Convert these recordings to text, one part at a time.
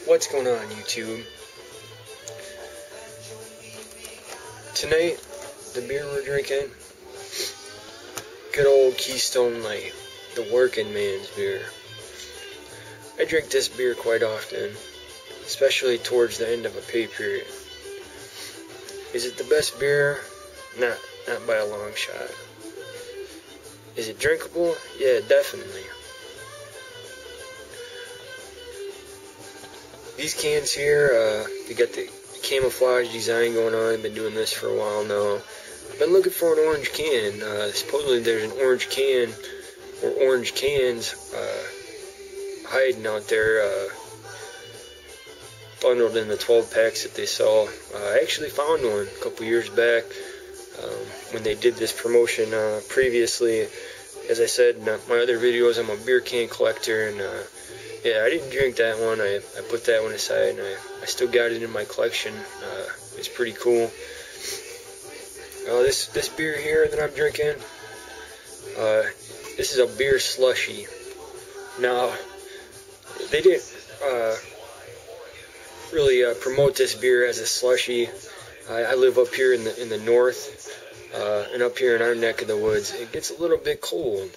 What's going on, YouTube? Tonight, the beer we're drinking, good old Keystone Light, the working man's beer. I drink this beer quite often, especially towards the end of a pay period. Is it the best beer? Not by a long shot. Is it drinkable? Yeah, definitely. These cans here, they got the camouflage design going on. I've been doing this for a while now. I've been looking for an orange can. Supposedly there's an orange can, or orange cans, hiding out there, bundled in the 12 packs that they sell. I actually found one a couple years back, when they did this promotion previously. As I said in my other videos, I'm a beer can collector, and yeah, I didn't drink that one. I put that one aside, and I still got it in my collection. It's pretty cool. This beer here that I'm drinking, this is a beer slushy. Now, they didn't really promote this beer as a slushy. I live up here in the north, and up here in our neck of the woods, it gets a little bit cold.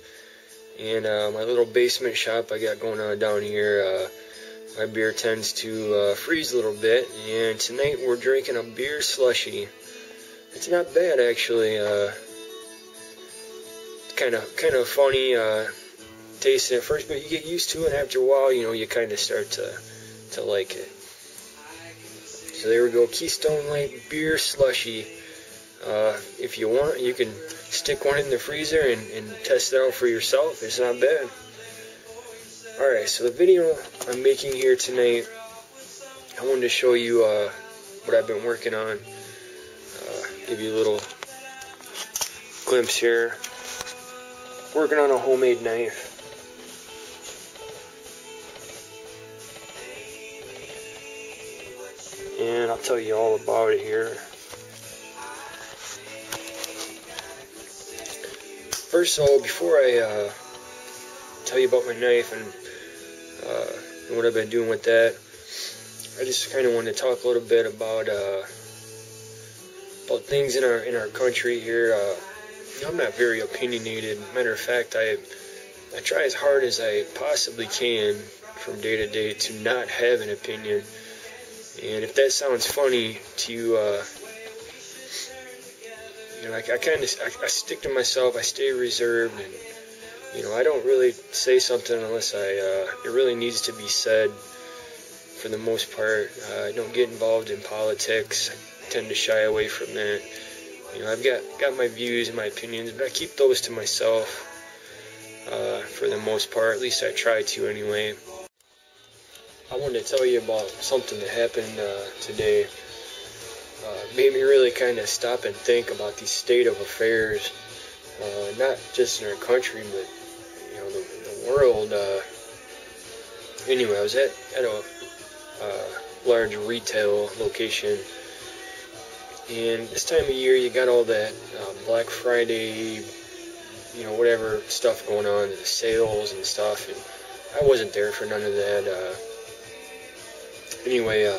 And my little basement shop I got going on down here, my beer tends to freeze a little bit. And tonight we're drinking a beer slushy. It's not bad, actually. It's kind of funny tasting at first, but you get used to it. After a while, you kind of start to like it. So there we go, Keystone Light beer slushy. If you want, you can stick one in the freezer and test it out for yourself. It's not bad. Alright, so the video I'm making here tonight, I wanted to show you what I've been working on. Give you a little glimpse here. Working on a homemade knife. And I'll tell you all about it here. First of all, before I tell you about my knife and what I've been doing with that, I just kind of want to talk a little bit about things in our country here. I'm not very opinionated. Matter of fact, I try as hard as I possibly can from day to day to not have an opinion. And if that sounds funny to you, I stick to myself. I stay reserved, and I don't really say something unless it really needs to be said. For the most part, I don't get involved in politics. I tend to shy away from that. I've got my views and my opinions, but I keep those to myself for the most part. At least I try to anyway. I wanted to tell you about something that happened today. Made me really kind of stop and think about the state of affairs, not just in our country, but the world. Anyway, I was at a large retail location, and this time of year you got all that Black Friday, whatever stuff going on, the sales and stuff, and I wasn't there for none of that. Anyway,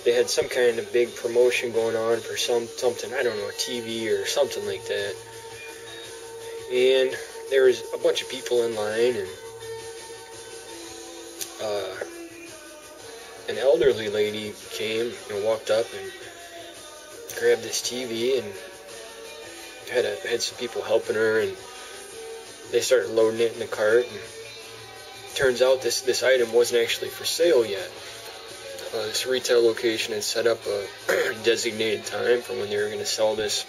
they had some kind of big promotion going on for something, I don't know, TV or something like that. And there was a bunch of people in line, and an elderly lady came and walked up and grabbed this TV and had some people helping her, and they started loading it in the cart. And turns out this item wasn't actually for sale yet. This retail location had set up a designated time for when they were going to sell this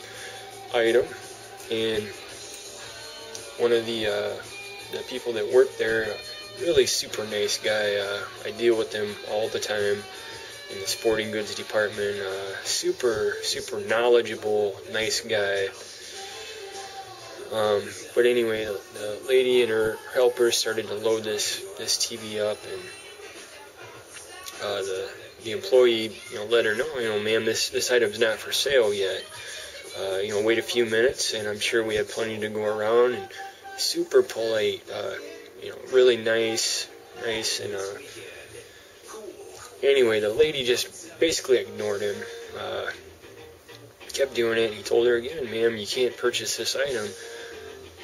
item, and one of the people that worked there, really super nice guy, I deal with him all the time in the sporting goods department, super knowledgeable, nice guy. But anyway, the lady and her helpers started to load this TV up, and the employee, let her know, ma'am, this item's not for sale yet. Wait a few minutes, and I'm sure we have plenty to go around. And super polite, really nice, and Anyway, the lady just basically ignored him. Kept doing it. He told her again, ma'am, you can't purchase this item.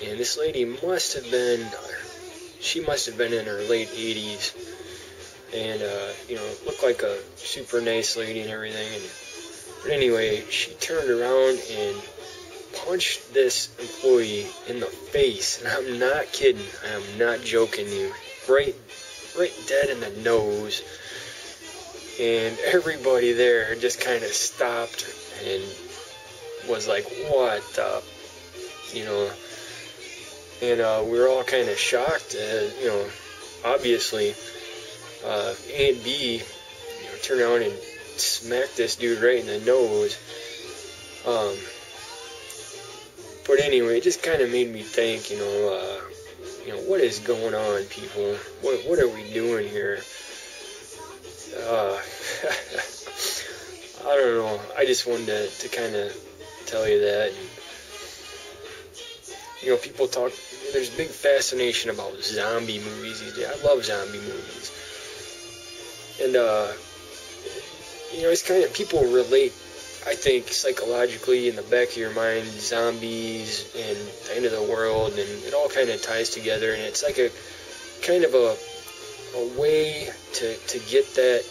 And this lady must have been in her late 80s. And, looked like a super nice lady and everything. But anyway, she turned around and punched this employee in the face. And I'm not kidding. I am not joking you. Right dead in the nose. And everybody there just kind of stopped and was like, what the, and we were all kind of shocked. Obviously, A and B, turned around and smacked this dude right in the nose. But anyway, it just kind of made me think, what is going on, people? What are we doing here? I don't know. I just wanted to kind of tell you that. And, people talk. There's big fascination about zombie movies these days. I love zombie movies, and it's kind of people relate. I think psychologically in the back of your mind, zombies and the end of the world, and it all kind of ties together. And it's like a kind of a way to get that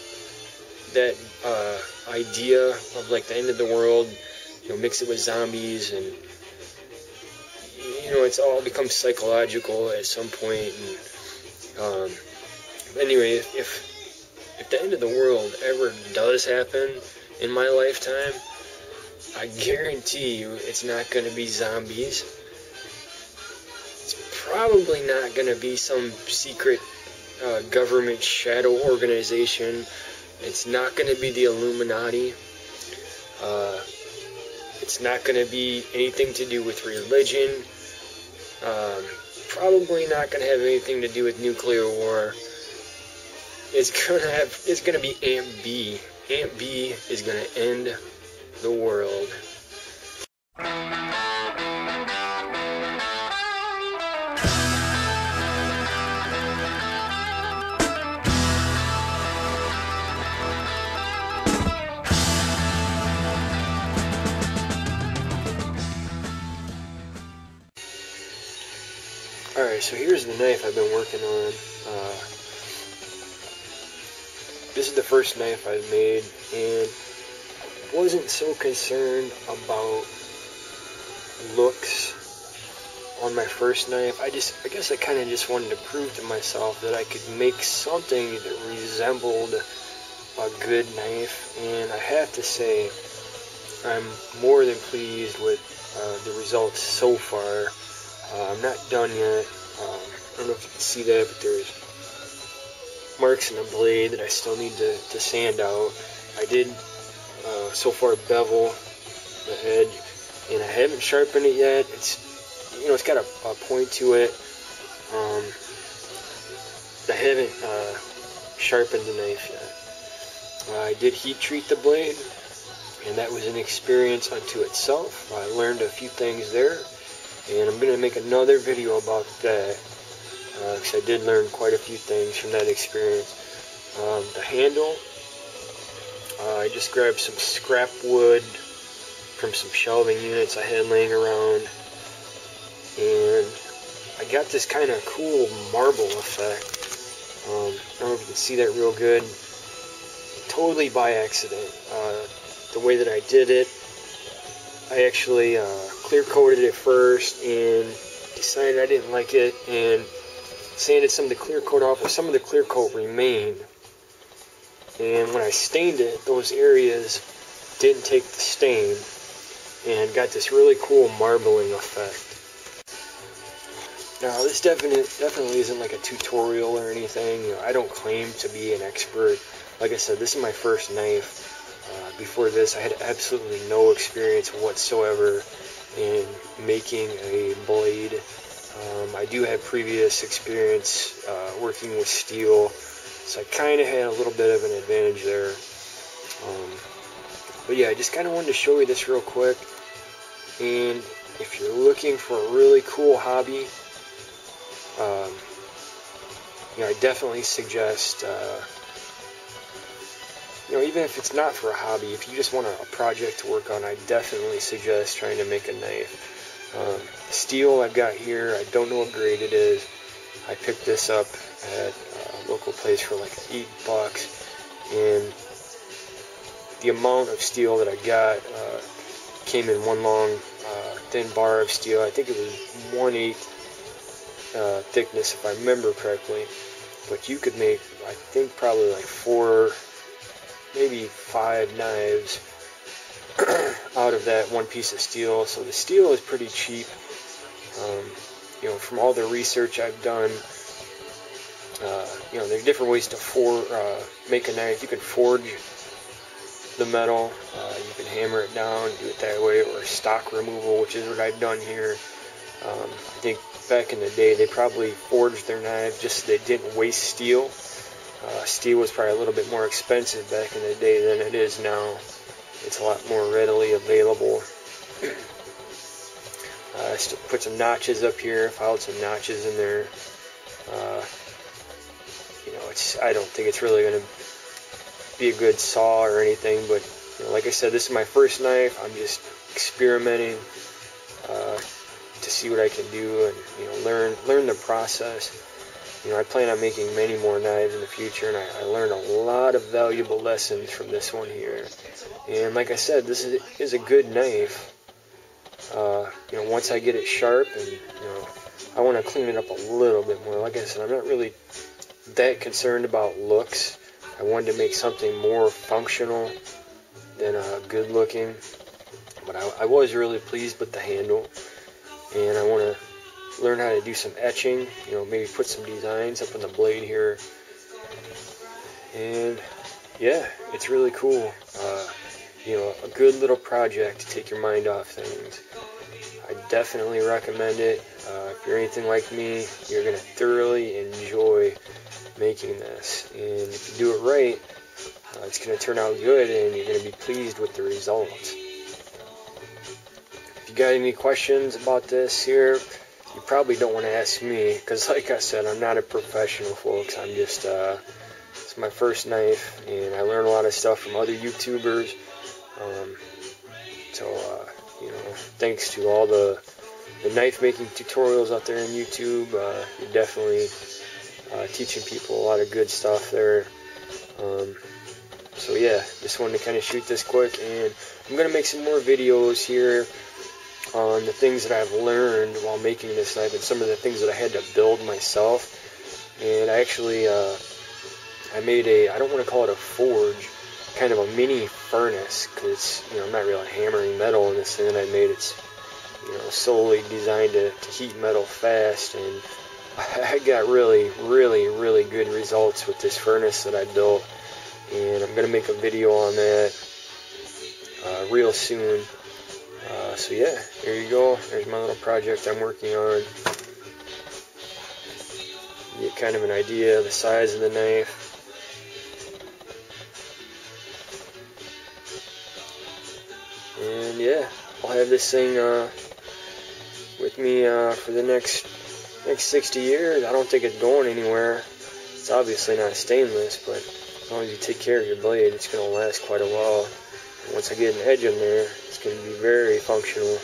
idea of like the end of the world, mix it with zombies, and it's all becomes psychological at some point. And anyway, if the end of the world ever does happen in my lifetime, I guarantee you it's not going to be zombies. It's probably not going to be some secret government shadow organization. It's not going to be the Illuminati. It's not going to be anything to do with religion. Probably not going to have anything to do with nuclear war. It's going to be Aunt B. Aunt B is going to end the world. Alright, so here's the knife I've been working on. This is the first knife I've made, and wasn't so concerned about looks on my first knife. I guess I kind of just wanted to prove to myself that I could make something that resembled a good knife, and I have to say I'm more than pleased with the results so far. I'm not done yet. I don't know if you can see that, but there's marks in the blade that I still need to sand out. I did so far bevel the edge, and I haven't sharpened it yet. It's got a point to it. I haven't sharpened the knife yet. I did heat treat the blade, and that was an experience unto itself. I learned a few things there, and I'm going to make another video about that, because I did learn quite a few things from that experience. The handle, I just grabbed some scrap wood from some shelving units I had laying around, and I got this kind of cool marble effect. I don't know if you can see that real good. Totally by accident. The way that I did it, I actually clear coated it first and decided I didn't like it and sanded some of the clear coat off, and some of the clear coat remained. And when I stained it, those areas didn't take the stain and got this really cool marbling effect. Now, this definitely isn't like a tutorial or anything. I don't claim to be an expert. Like I said, this is my first knife. Before this, I had absolutely no experience whatsoever in making a blade. I do have previous experience working with steel, so I kind of had a little bit of an advantage there. But yeah, I just kind of wanted to show you this real quick. And if you're looking for a really cool hobby, I definitely suggest even if it's not for a hobby, if you just want a project to work on, I definitely suggest trying to make a knife. Steel I've got here, I don't know what grade it is. I picked this up at a local place for like $8, and the amount of steel that I got came in one long thin bar of steel. I think it was 1/8 thickness, if I remember correctly. But you could make, I think, probably like 4, maybe 5 knives out of that one piece of steel. So the steel is pretty cheap. From all the research I've done, there are different ways to make a knife. You can forge the metal, you can hammer it down, do it that way, or stock removal, which is what I've done here. I think back in the day they probably forged their knives just so they didn't waste steel. Steel was probably a little bit more expensive back in the day than it is now. It's a lot more readily available. I still put some notches up here, filed some notches in there. I don't think it's really going to be a good saw or anything, but like I said, this is my first knife. I'm just experimenting to see what I can do and learn the process. I plan on making many more knives in the future, and I learned a lot of valuable lessons from this one here. And like I said, this is a good knife. Once I get it sharp, and I want to clean it up a little bit more. Like I said, I'm not really that concerned about looks. I wanted to make something more functional than good looking. But I was really pleased with the handle, and I want to learn how to do some etching. Maybe put some designs up on the blade here. And yeah, it's really cool. A good little project to take your mind off things. I definitely recommend it. If you're anything like me, you're going to thoroughly enjoy making this. And if you do it right, it's going to turn out good, and you're going to be pleased with the results. If you got any questions about this here, you probably don't want to ask me, because like I said, I'm not a professional, folks. I'm just, it's my first knife, and I learn a lot of stuff from other YouTubers. Thanks to all the knife making tutorials out there on YouTube. You're definitely teaching people a lot of good stuff there. So yeah, just wanted to kind of shoot this quick, and I'm going to make some more videos here on the things that I've learned while making this knife and some of the things that I had to build myself. And I actually I made I don't want to call it a forge, kind of a mini furnace, because I'm not really hammering metal in this thing that I made. It's solely designed to heat metal fast, and I got really, really, really good results with this furnace that I built, and I'm gonna make a video on that real soon. So yeah, there you go. There's my little project I'm working on. Get kind of an idea of the size of the knife. And yeah, I'll have this thing with me for the next 60 years. I don't think it's going anywhere. It's obviously not stainless, but as long as you take care of your blade, it's going to last quite a while. And once I get an edge in there, it's going to be very functional.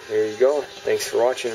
There you go. Thanks for watching.